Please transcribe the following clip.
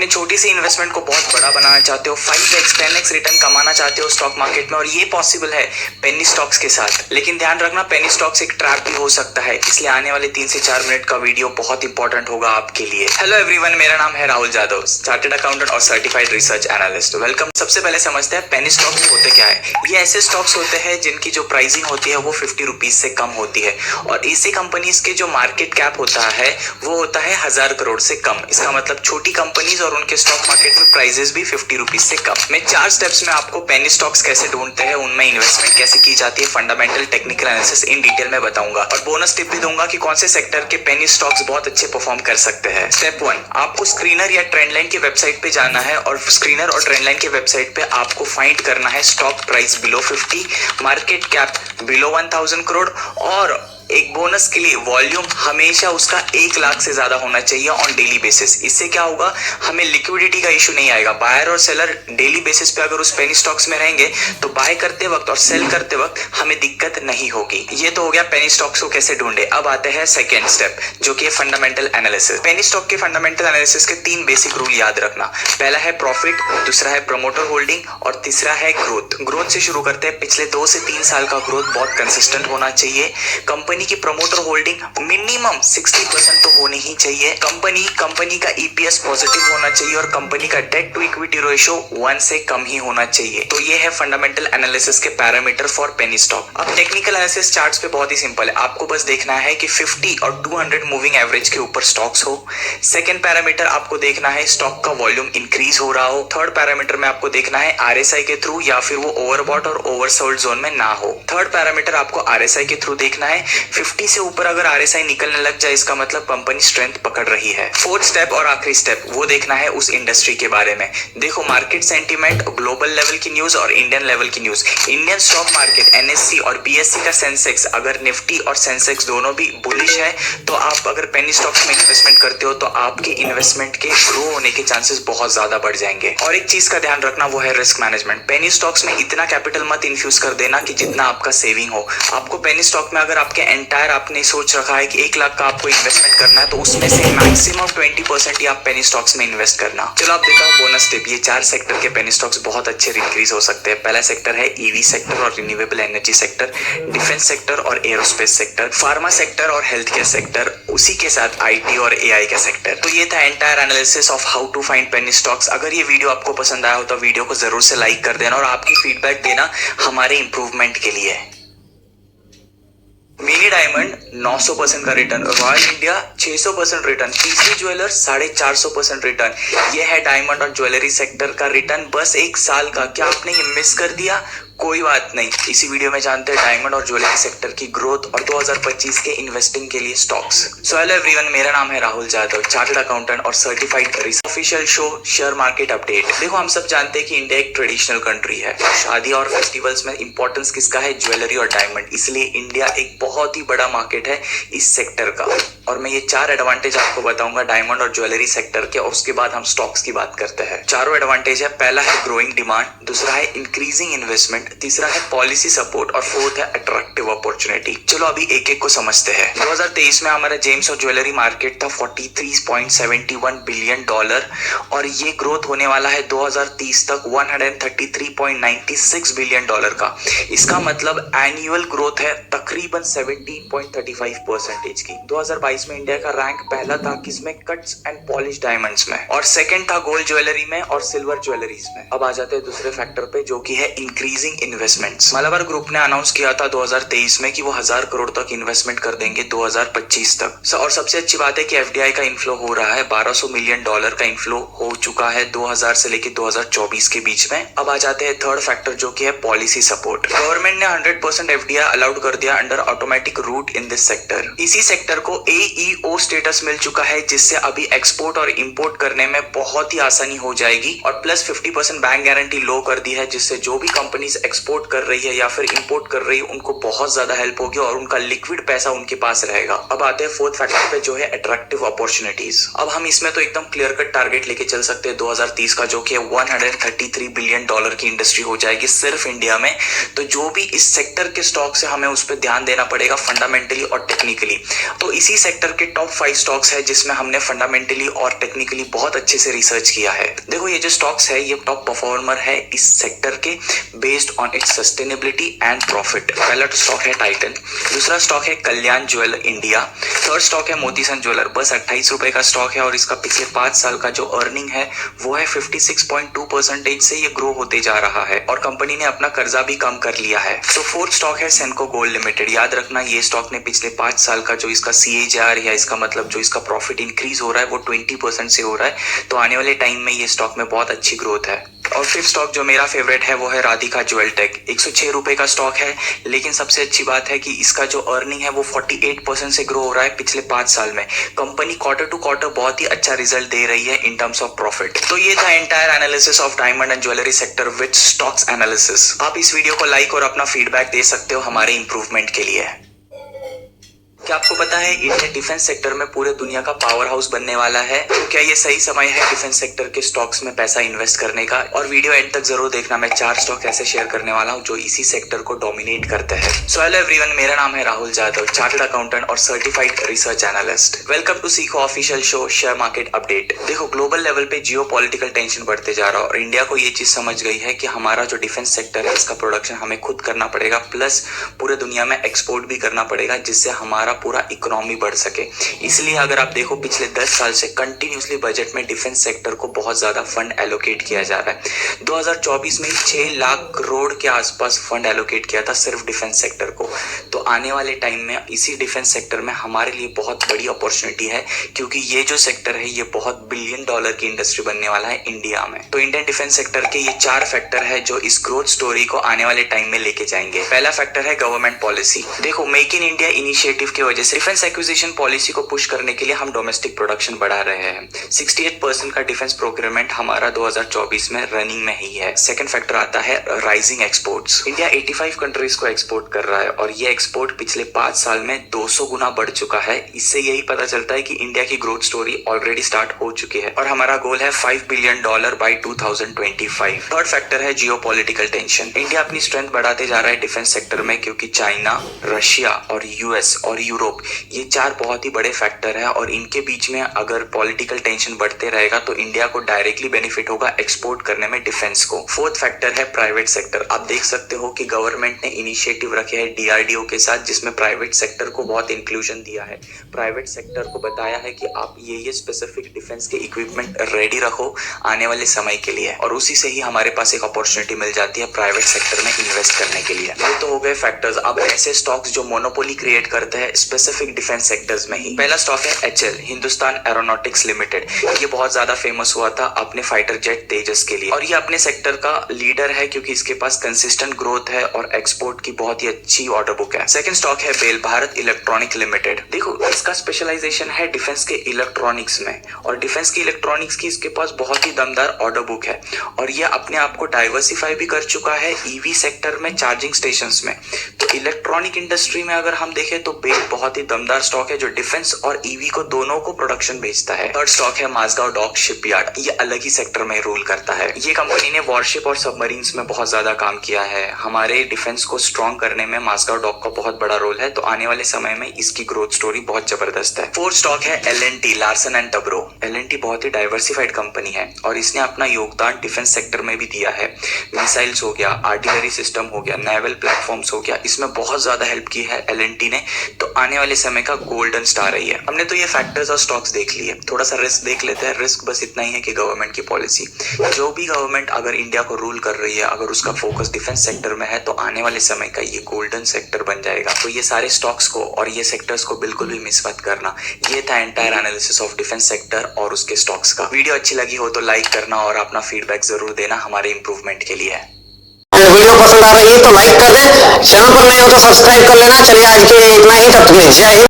अपने छोटी सी इन्वेस्टमेंट को बहुत बड़ा बनाना चाहते हो, 5x 10x रिटर्न कमाना चाहते हो स्टॉक मार्केट में, और ये पॉसिबल है पेनी स्टॉक्स के साथ। लेकिन ध्यान रखना पेनी स्टॉक्स एक ट्रैप भी हो सकता है, इसलिए आने वाले 3 से 4 मिनट का वीडियो बहुत इंपॉर्टेंट होगा आपके लिए। हेलो एवरीवन, मेरा नाम है राहुल जादव, चार्टर्ड अकाउंटेंट और सर्टिफाइड रिसर्च एनालिस्ट। वेलकम। सबसे पहले समझते हैं पेनी स्टॉक्स होते क्या है। ये ऐसे स्टॉक्स होते हैं जिनकी जो प्राइसिंग होती है वो 50 रुपीज से कम होती है, और ऐसी कंपनीज के जो मार्केट कैप होता है वो होता है 1000 करोड़ से कम। इसका मतलब छोटी कंपनीज और उनके स्टॉक मार्केट में प्राइजेस भी 50 रुपीज से कम। मैं 4 स्टेप्स में आपको पेनी स्टॉक्स कैसे ढूंढते हैं, उनमें इन्वेस्टमेंट कैसे की जाती है, fundamental technical analysis in detail में बताऊंगा, और बोनस टिप भी दूंगा कि कौन से सेक्टर के पेनी स्टॉक्स बहुत अच्छे परफॉर्म कर सकते हैं। स्टेप 1, आपको स्क्रीनर या ट्रेंडलाइन की वेबसाइट पे जाना है, और स्क्रीनर और ट्रेंडलाइन की वेबसाइट पे आपको फाइंड करना है stock price below 50, market cap below 1000 crore, और एक बोनस के लिए वॉल्यूम हमेशा उसका 1 लाख से ज्यादा होना चाहिए ऑन डेली बेसिस। इससे क्या होगा, हमें लिक्विडिटी का इशू नहीं आएगा। बायर और सेलर डेली बेसिस पे अगर उस पेनी स्टॉक्स में रहेंगे तो बाय करते वक्त और सेल करते वक्त हमें दिक्कत नहीं होगी। ये तो हो गया पेनी स्टॉक्स को कैसे ढूंढे। अब आते हैं सेकेंड स्टेप, जो कि फंडामेंटल एनालिसिस। पेनी स्टॉक के फंडामेंटल एनालिसिस के 3 बेसिक रूल याद रखना। पहला है प्रॉफिट, दूसरा है प्रमोटर होल्डिंग, और तीसरा है ग्रोथ। ग्रोथ से शुरू करते हैं। पिछले 2 से 3 साल का ग्रोथ बहुत कंसिस्टेंट होना चाहिए। कंपनी की प्रमोटर होल्डिंग मिनिमम 60% तो होनी ही चाहिए। कंपनी का ईपीएस पॉजिटिव होना चाहिए, और कंपनी का डेट टू इक्विटी रेशियो 1 से कम ही होना चाहिए। तो ये है फंडामेंटल एनालिसिस के पैरामीटर फॉर पेनी स्टॉक। अब टेक्निकल एनालिसिस चार्ट्स पे बहुत ही सिंपल है। आपको बस देखना है कि 50 और 200 मूविंग एवरेज के ऊपर स्टॉक्स हो। सेकेंड पैरामीटर आपको देखना है स्टॉक का वॉल्यूम इंक्रीज हो रहा हो। थर्ड पैरामीटर में आपको देखना है आरएसआई के थ्रू, या फिर वो ओवरबॉट और ओवरसोल्ड जोन में ना हो। थर्ड पैरामीटर आपको आरएसआई के थ्रू देखना है। 50 से ऊपर अगर आरएसआई निकलने लग जाए, इसका मतलब कंपनी स्ट्रेंथ पकड़ रही है। फोर्थ स्टेप और आखिरी स्टेप, वो देखना है उस इंडस्ट्री के बारे में। देखो मार्केट सेंटीमेंट, ग्लोबल लेवल की न्यूज और इंडियन लेवल की news. Indian stock market NSC और बीएससी का सेंसेक्स, अगर निफ्टी और सेंसेक्स दोनों भी बुलिश है, तो आप अगर पेनी स्टॉक्स में इन्वेस्टमेंट करते हो तो आपके इन्वेस्टमेंट के ग्रो होने के चांसेस बहुत ज्यादा बढ़ जाएंगे। और एक चीज का ध्यान रखना, वो है रिस्क मैनेजमेंट। पेनी स्टॉक्स में इतना कैपिटल मत इन्फ्यूज कर देना कि जितना आपका सेविंग हो। आपको पेनी स्टॉक में अगर आपके एंटायर आपने सोच रखा है कि 1 लाख का आपको इन्वेस्टमेंट करना है, तो उसमें से मैक्सिमम 20% ही आप पेनी स्टॉक्स में इन्वेस्ट करना। चलो आप देखो बोनस टिप। ये 4 सेक्टर के पेनी स्टॉक्स बहुत अच्छे इंक्रीज हो सकते हैं। पहला सेक्टर है ईवी सेक्टर और renewable energy sector, defence sector और एरोस्पेस सेक्टर, फार्मा सेक्टर और हेल्थ केयर सेक्टर, उसी के साथ आईटी और एआई का सेक्टर। तो ये था entire analysis of how to find penny stocks. अगर ये वीडियो आपको पसंद आया हो तो वीडियो को जरूर से लाइक कर देना, और आपकी फीडबैक देना हमारे इंप्रूवमेंट के लिए। मिनी डायमंड 900% का रिटर्न, रॉयल इंडिया 600% रिटर्न, तीसरी ज्वेलर 450% रिटर्न। ये है डायमंड और ज्वेलरी सेक्टर का रिटर्न बस 1 साल का। क्या आपने ये मिस कर दिया? कोई बात नहीं, इसी वीडियो में जानते हैं डायमंड और ज्वेलरी सेक्टर की ग्रोथ और 2025 के इन्वेस्टिंग के लिए स्टॉक्स। सो हेलो एवरीवन, मेरा नाम है राहुल जादव, चार्टर्ड अकाउंटेंट और certified research. Official show share market update. देखो हम सब जानते हैं कि इंडिया एक ट्रेडिशनल कंट्री है। शादी और फेस्टिवल्स में इंपॉर्टेंस किसका है? ज्वेलरी और डायमंड। इसलिए इंडिया एक बहुत ही बड़ा मार्केट है इस सेक्टर का, और मैं ये 4 एडवांटेज आपको बताऊंगा डायमंड और ज्वेलरी सेक्टर के, और उसके बाद हम स्टॉक्स की बात करते हैं। चारों एडवांटेज है। पहला है ग्रोइंग डिमांड, दूसरा है इंक्रीजिंग इन्वेस्टमेंट, तीसरा है पॉलिसी सपोर्ट, और फोर्थ है अट्रैक्टिव अपॉर्चुनिटी। चलो अभी एक एक को समझते हैं। 2023 में हमारा जेम्स और ज्वेलरी मार्केट था 43.71 बिलियन डॉलर, और ये ग्रोथ होने वाला है 2030 तक 133.96 बिलियन डॉलर का। इसका मतलब एनुअल ग्रोथ है तकरीबन 17.35% की। 2022 में इंडिया का रैंक पहला था किसमें? कट्स एंड पॉलिश डायमंड्स में, और सेकंड था गोल्ड ज्वेलरी में और सिल्वर ज्वेलरीज में। अब आ जाते हैं दूसरे फैक्टर पे, जो कि है इंक्रीजिंग इन्वेस्टमेंट्स। मलाबार ग्रुप ने अनाउंस किया था 2023 में कि वो 1000 करोड़ तक इन्वेस्टमेंट कर देंगे 2025 तक। और सबसे अच्छी बात है कि एफडीआई का इन्फ्लो हो रहा है। 1200 मिलियन डॉलर का इन्फ्लो हो चुका है 2000 से लेकर 2024 के बीच में। अब आ जाते हैं थर्ड फैक्टर, जो कि है पॉलिसी सपोर्ट। गवर्नमेंट ने 100% एफडीआई अलाउड कर दिया under automatic route in this sector. इसी सेक्टर को एईओ स्टेटस मिल चुका है, जिससे अभी एक्सपोर्ट और इंपोर्ट करने में बहुत ही आसानी हो जाएगी, और प्लस 50% बैंक गारंटी लो कर दी है, जिससे जो भी कंपनीज एक्सपोर्ट कर रही है या फिर इंपोर्ट कर रही है उनको बहुत ज्यादा हेल्प होगी और उनका लिक्विड पैसा उनके पास रहेगा। अब आते हैं फोर्थ फैक्टर पे जो है अट्रैक्टिव अपॉर्चुनिटीज। अब हम इसमें तो एकदम क्लियर कट टारगेट लेके चल सकते हैं 2030 का, जो कि 133 बिलियन डॉलर की इंडस्ट्री हो जाएगी सिर्फ इंडिया में। तो जो भी इस सेक्टर के स्टॉक्स है हमें उस पर ध्यान देना पड़ेगा फंडामेंटली और टेक्निकली। तो इसी सेक्टर के टॉप 5 स्टॉक्स है जिसमें हमने फंडामेंटली और टेक्निकली बहुत अच्छे से रिसर्च किया है। देखो ये जो स्टॉक्स है ये टॉप परफॉर्मर है इस सेक्टर के based on it's sustainability and profit. पहला स्टॉक है टाइटन, दूसरा स्टॉक है कल्याण ज्वेलर इंडिया, थर्ड स्टॉक है मोतीसन ज्वेलर, बस 28 रुपए का स्टॉक है और इसका पिछले 5 साल का जो अर्निंग है वो है 56.2% से ये ग्रो होते जा रहा है और कंपनी ने अपना कर्जा भी कम कर लिया है। तो फोर्थ स्टॉक है सेनको गोल्ड लिमिटेड। याद रखना ये स्टॉक ने पिछले 5 साल का जो इसका CAGR या इसका मतलब जो इसका प्रॉफिट इंक्रीज हो रहा है वो 20% से हो रहा है। तो आने वाले टाइम में ये स्टॉक में बहुत अच्छी ग्रोथ है। और फिफ्थ स्टॉक जो मेरा फेवरेट है वो है राधिका ज्वेलटेक। 106 रुपए का स्टॉक है, लेकिन सबसे अच्छी बात है कि इसका जो अर्निंग है वो 48% से ग्रो हो रहा है पिछले 5 साल में। कंपनी क्वार्टर टू क्वार्टर बहुत ही अच्छा रिजल्ट दे रही है इन टर्म्स ऑफ प्रॉफिट। तो ये था entire analysis of diamond and jewellery sector with stocks analysis. आप इस वीडियो को लाइक और अपना फीडबैक दे सकते हो हमारे इंप्रूवमेंट के लिए। क्या आपको पता है इंडिया डिफेंस सेक्टर में पूरे दुनिया का पावर हाउस बनने वाला है? तो क्या ये सही समय है डिफेंस सेक्टर के स्टॉक्स में पैसा इन्वेस्ट करने का? और वीडियो एंड तक जरूर देखना, मैं 4 स्टॉक ऐसे शेयर करने वाला हूँ जो इसी सेक्टर को डोमिनेट करते हैं। सो हेलो एवरीवन, मेरा नाम है राहुल जाधव, चार्टर्ड अकाउंटेंट और certified research analyst. Welcome to Seekho official show share market update. देखो ग्लोबल लेवल पे जियो पॉलिटिकल टेंशन बढ़ते जा रहा है और इंडिया को ये चीज समझ गई है कि हमारा जो डिफेंस सेक्टर है इसका प्रोडक्शन हमें खुद करना पड़ेगा, प्लस पूरे दुनिया में एक्सपोर्ट भी करना पड़ेगा जिससे हमारा पूरा इकोनॉमी बढ़ सके। इसलिए अगर आप देखो पिछले 10 साल से कंटिन्यूसली बजट में डिफेंस सेक्टर को बहुत ज्यादा फंड एलोकेट किया जा रहा है। 2024 में 6 लाख करोड़ के आसपास फंड एलोकेट किया था सिर्फ डिफेंस सेक्टर को। तो आने वाले टाइम में इसी डिफेंस सेक्टर में हमारे लिए बहुत बड़ी अपॉर्चुनिटी है, क्योंकि ये जो सेक्टर है ये बहुत बिलियन डॉलर की इंडस्ट्री बनने वाला है इंडिया में। तो इंडियन डिफेंस सेक्टर के ये 4 फैक्टर है जो इस ग्रोथ स्टोरी को आने वाले टाइम में लेके जाएंगे। पहला फैक्टर है गवर्नमेंट पॉलिसी। देखो मेक इन इंडिया इनिशिएटिव की वजह से डिफेंस एक्विजिशन पॉलिसी को पुश करने के लिए हम डोमेस्टिक प्रोडक्शन बढ़ा रहे हैं। 68% का डिफेंस प्रोक्योरमेंट हमारा 2024 में रनिंग में ही है। सेकंड फैक्टर आता है राइजिंग एक्सपोर्ट्स। इंडिया 85 कंट्रीज को एक्सपोर्ट कर रहा है और ये एक्सपोर्ट पिछले 5 साल में 200 गुना बढ़ चुका है। इससे यही पता चलता है कि इंडिया की ग्रोथ स्टोरी ऑलरेडी स्टार्ट हो चुकी है और हमारा गोल है $5 बिलियन बाय 2025। थर्ड फैक्टर है जियोपॉलिटिकल टेंशन। इंडिया अपनी स्ट्रेंथ बढ़ाते जा रहा है डिफेंस सेक्टर में, क्योंकि चाइना, रशिया और US और यूरोप ये 4 बहुत ही बड़े फैक्टर है और इनके बीच में अगर पॉलिटिकल टेंशन बढ़ते रहेगा तो इंडिया को डायरेक्टली बेनिफिट होगा एक्सपोर्ट करने में डिफेंस को। फोर्थ फैक्टर है प्राइवेट सेक्टर। आप देख सकते हो कि गवर्नमेंट ने इनिशिएटिव रखे हैं DRDO के साथ, जिसमें प्राइवेट सेक्टर को बहुत इंक्लूजन दिया है। प्राइवेट सेक्टर को बताया है कि आप ये स्पेसिफिक डिफेंस के इक्विपमेंट रेडी रखो आने वाले समय के लिए, और उसी से ही हमारे पास एक अपॉर्चुनिटी मिल जाती है प्राइवेट सेक्टर में इन्वेस्ट करने के लिए। ये तो हो गए फैक्टर्स। अब ऐसे स्टॉक्स जो मोनोपोली क्रिएट करते हैं स्पेसिफिक डिफेंस सेक्टर्स में ही। पहला स्टॉक है HAL, हिंदुस्तान एरोनॉटिक्स लिमिटेड। ये बहुत ज्यादा फेमस हुआ था अपने फाइटर जेट तेजस के लिए और ये अपने सेक्टर का लीडर है क्योंकि इसके पास कंसिस्टेंट ग्रोथ है और एक्सपोर्ट की बहुत ही अच्छी ऑर्डर बुक है। सेकंड स्टॉक है बेल, भारत इलेक्ट्रॉनिक लिमिटेड। देखो इसका स्पेशलाइजेशन है डिफेंस के इलेक्ट्रॉनिक्स में और डिफेंस की इलेक्ट्रॉनिक्स की इसके पास बहुत ही दमदार ऑर्डर बुक है और ये अपने आप को डाइवर्सिफाई भी कर चुका है EV सेक्टर में, चार्जिंग स्टेशंस में। तो इलेक्ट्रॉनिक इंडस्ट्री में अगर हम देखें तो बेल बहुत ही दमदार स्टॉक है जो डिफेंस और EV को दोनों को प्रोडक्शन भेजता है। थर्ड स्टॉक है माझगांव डॉक शिपयार्ड। ये अलग ही सेक्टर में रूल करता है। ये कंपनी ने वॉरशिप और सबमरीन्स में बहुत ज्यादा काम किया है। हमारे डिफेंस को स्ट्रॉन्ग करने में माझगांव डॉक का बहुत बड़ा रोल है। तो आने वाले समय में इसकी ग्रोथ स्टोरी बहुत जबरदस्त है। फोर्थ स्टॉक है L&T, Larsen and Toubro. L&T बहुत ही डाइवर्सिफाइड कंपनी है और इसने अपना योगदान डिफेंस सेक्टर में भी दिया है। मिसाइल्स हो गया, आर्टिलरी सिस्टम हो गया, नेवल प्लेटफॉर्म्स हो गया, इसमें बहुत ज्यादा हेल्प की है L&T ने। तो आने वाले समय का गोल्डन स्टार है ये। हमने तो ये फैक्टर्स और स्टॉक्स देख लिए, थोड़ा सा रिस्क देख लेते हैं। रिस्क बस इतना ही है कि गवर्नमेंट की पॉलिसी, जो भी गवर्नमेंट अगर इंडिया को रूल कर रही है, अगर उसका फोकस डिफेंस सेक्टर में है तो आने वाले समय का ये गोल्डन सेक्टर बन जाएगा। तो ये सारे स्टॉक्स को और ये सेक्टर्स को बिल्कुल भी मिस मत करना। ये था entire analysis of defence sector और उसके स्टॉक्स का। वीडियो अच्छी लगी हो तो लाइक करना और अपना फीडबैक जरूर देना हमारे इंप्रूवमेंट के लिए। वीडियो पसंद आ रही है तो लाइक कर दे, चैनल पर नए हो तो सब्सक्राइब कर लेना। चलिए आज के लिए इतना ही, तब तक जय हिंद।